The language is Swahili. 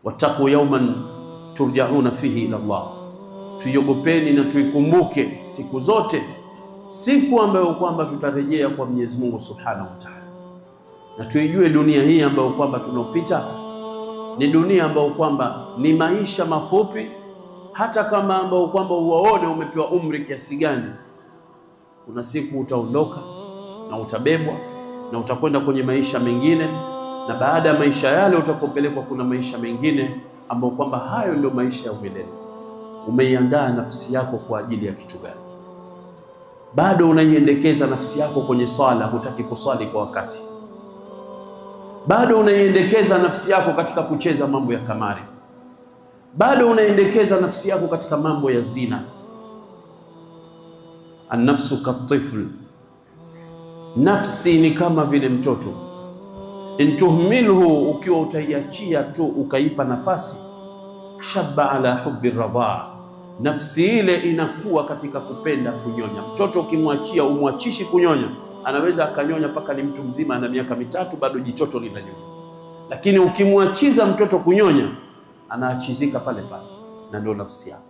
wattaqu yawman turjauna fihi ila Allah, tuiogopeni na tuikumbuke siku zote, siku ambayo kwamba tutarejea kwa Mwenyezi Mungu Subhanahu wa Ta'ala, na tuijue dunia hii ambayo kwamba tunaopita ni dunia ambayo kwamba ni maisha mafupi. Hata kama ambao kwamba uwaone umepewa umri kiasi gani, kuna siku utaondoka na utabebwa na utakwenda kwenye maisha mengine, na baada ya maisha yale utakopelekwa kuna maisha mengine ambao kwamba hayo ndio maisha ya milele. Umeiandaa nafsi yako kwa ajili ya kitu gani? Bado unaiendekeza nafsi yako kwenye swala, hutaki kuswali kwa wakati. Bado unaiendekeza nafsi yako katika kucheza mambo ya kamari. Bado unaendekeza nafsi yako katika mambo ya zina. An-nafsu katifl, nafsi ni kama vile mtoto. Intuhmilhu, ukiwa utaiachia tu ukaipa nafasi, shabba ala hubbi radhaa, nafsi ile inakuwa katika kupenda kunyonya. Mtoto ukimwachia, umwachishi kunyonya, anaweza akanyonya mpaka ni mtu mzima, ana miaka 3 bado jichoto linanyonya. Lakini ukimwachiza mtoto kunyonya, anaachizika pale pale, na ndio nafsi yako.